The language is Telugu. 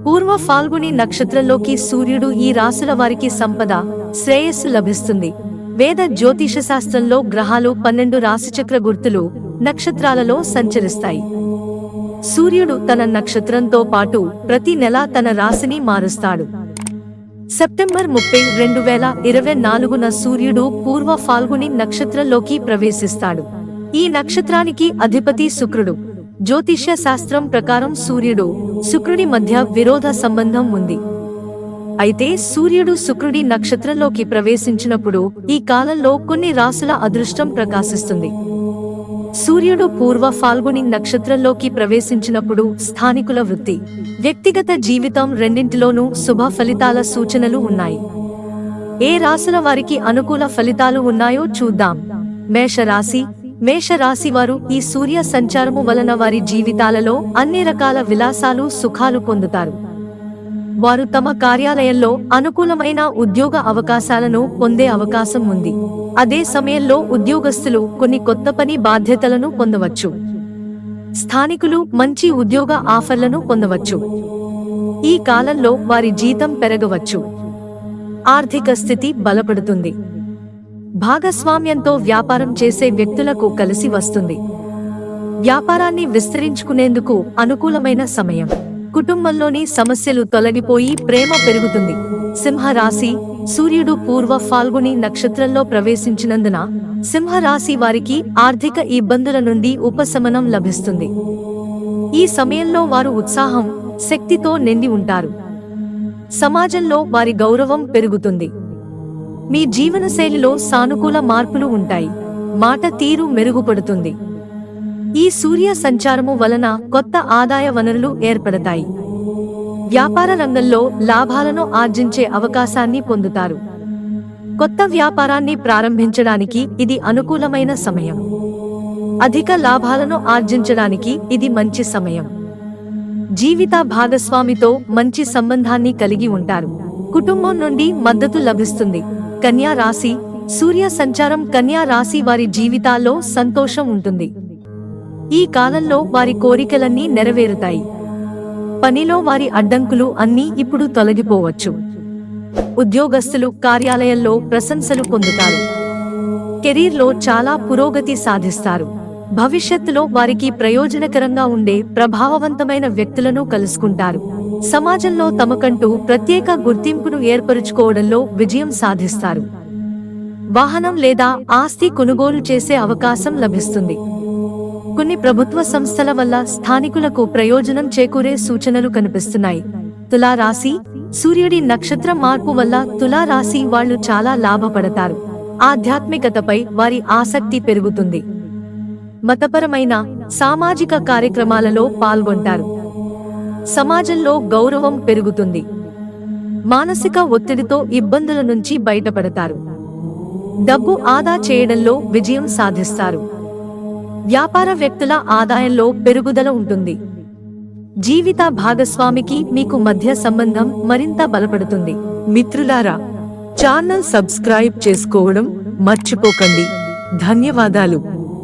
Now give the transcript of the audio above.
పూర్వ ఫాల్గుని నక్షత్రంలోకి సూర్యుడు ఈ రాసుల వారికి సంపద, శ్రేయస్సు లభిస్తుంది. వేద జ్యోతిష శాస్త్రంలో గ్రహాలు 12 రాశిచక్ర గుర్తులు నక్షత్రాలలో సంచరిస్తాయి. సూర్యుడు తన నక్షత్రంతో పాటు ప్రతి నెల తన రాశిని మారుస్తాడు. సెప్టెంబర్ 30, 2024న సూర్యుడు పూర్వ ఫాల్గుని నక్షత్రంలోకి ప్రవేశిస్తాడు. ఈ నక్షత్రానికి అధిపతి శుక్రుడు. జ్యోతిష్య శాస్త్రం ప్రకారం సూర్యుడు, శుక్రుడి మధ్య విరోధ సంబంధం ఉంది. అయితే సూర్యుడు శుక్రుడి నక్షత్రంలోకి ప్రవేశించినప్పుడు ఈ కాలంలో కొన్ని రాసుల అదృష్టం ప్రకాశిస్తుంది. సూర్యుడు పూర్వ ఫాల్గుని నక్షత్రంలోకి ప్రవేశించినప్పుడు స్థానికుల వృత్తి, వ్యక్తిగత జీవితం రెండింటిలోనూ శుభ ఫలితాల సూచనలు ఉన్నాయి. ఏ రాసుల వారికి అనుకూల ఫలితాలు ఉన్నాయో చూద్దాం. మేషరాశి. మేషరాశి వారు ఈ సూర్య సంచారము వలన వారి జీవితాలలో అన్ని రకాల విలాసాలు, సుఖాలు పొందుతారు. వారు తమ కార్యాలయంలో అనుకూలమైన ఉద్యోగ అవకాశాలను పొందే అవకాశం ఉంది. అదే సమయంలో ఉద్యోగస్తులు కొన్ని కొత్త పని బాధ్యతలను పొందవచ్చు. స్థానికులు మంచి ఉద్యోగ ఆఫర్లను పొందవచ్చు. ఈ కాలంలో వారి జీతం పెరగవచ్చు. ఆర్థిక స్థితి బలపడుతుంది. భాగస్వామ్యంతో వ్యాపారం చేసే వ్యక్తులకు కలిసి వస్తుంది. వ్యాపారాన్ని విస్తరించుకునేందుకు అనుకూలమైన సమయం. కుటుంబంలోని సమస్యలు తొలగిపోయి ప్రేమ పెరుగుతుంది. సింహరాశి. సూర్యుడు పూర్వ ఫాల్గుని నక్షత్రంలో ప్రవేశించినందున సింహరాశి వారికి ఆర్థిక ఇబ్బందుల నుండి ఉపశమనం లభిస్తుంది. ఈ సమయంలో వారు ఉత్సాహం, శక్తితో నిండి ఉంటారు. సమాజంలో వారి గౌరవం పెరుగుతుంది. మీ జీవనశైలిలో సానుకూల మార్పులు ఉంటాయి. మాట తీరు మెరుగుపడుతుంది. ఈ సూర్య సంచారము వలన కొత్త ఆదాయ వనరులు ఏర్పడతాయి. వ్యాపార రంగంలో లాభాలను ఆర్జించే అవకాశాన్ని పొందుతారు. కొత్త వ్యాపారాన్ని ప్రారంభించడానికి ఇది అనుకూలమైన సమయం. అధిక లాభాలను ఆర్జించడానికి ఇది మంచి సమయం. జీవిత భాగస్వామితో మంచి సంబంధాన్ని కలిగి ఉంటారు. కుటుంబం నుండి మద్దతు లభిస్తుంది. కన్యా రాశి. సూర్య సంచారం కన్యా రాశి వారి జీవితాల్లో సంతోషం ఉంటుంది. ఈ కాలంలో వారి కోరికలన్నీ నెరవేరుతాయి. పనిలో వారి అడ్డంకులు అన్నీ ఇప్పుడు తొలగిపోవచ్చు. ఉద్యోగస్తులు కార్యాలయంలో ప్రశంసలు పొందుతారు. కెరీర్లో చాలా పురోగతి సాధిస్తారు. భవిష్యత్తులో వారికి ప్రయోజనకరంగా ఉండే ప్రభావవంతమైన వ్యక్తులను కలుసుకుంటారు. సమాజంలో తమకంటూ ప్రత్యేక గుర్తింపును ఏర్పరుచుకోవడంలో విజయం సాధిస్తారు. వాహనం లేదా ఆస్తి కొనుగోలు చేసే అవకాశం లభిస్తుంది. కొన్ని ప్రభుత్వ సంస్థల వల్ల స్థానికులకు ప్రయోజనం చేకూరే సూచనలు కనిపిస్తున్నాయి. తులారాశి. సూర్యుడి నక్షత్ర మార్పు వల్ల తులారాశి వాళ్లు చాలా లాభపడతారు. ఆధ్యాత్మికతపై వారి ఆసక్తి పెరుగుతుంది. మతపరమైన, సామాజిక కార్యక్రమాలలో పాల్గొంటారు. సమాజంలో గౌరవం పెరుగుతుంది. మానసిక ఒత్తిడితో ఇబ్బందుల నుంచి బయటపడతారు. డబ్బు ఆదా చేయడంలో విజయం సాధిస్తారు. వ్యాపార వ్యక్తుల ఆదాయంలో పెరుగుదల ఉంటుంది. జీవిత భాగస్వామికి మీకు మధ్య సంబంధం మరింత బలపడుతుంది. మిత్రులారా, ఛానల్ సబ్స్క్రైబ్ చేసుకోవడం మర్చిపోకండి. ధన్యవాదాలు.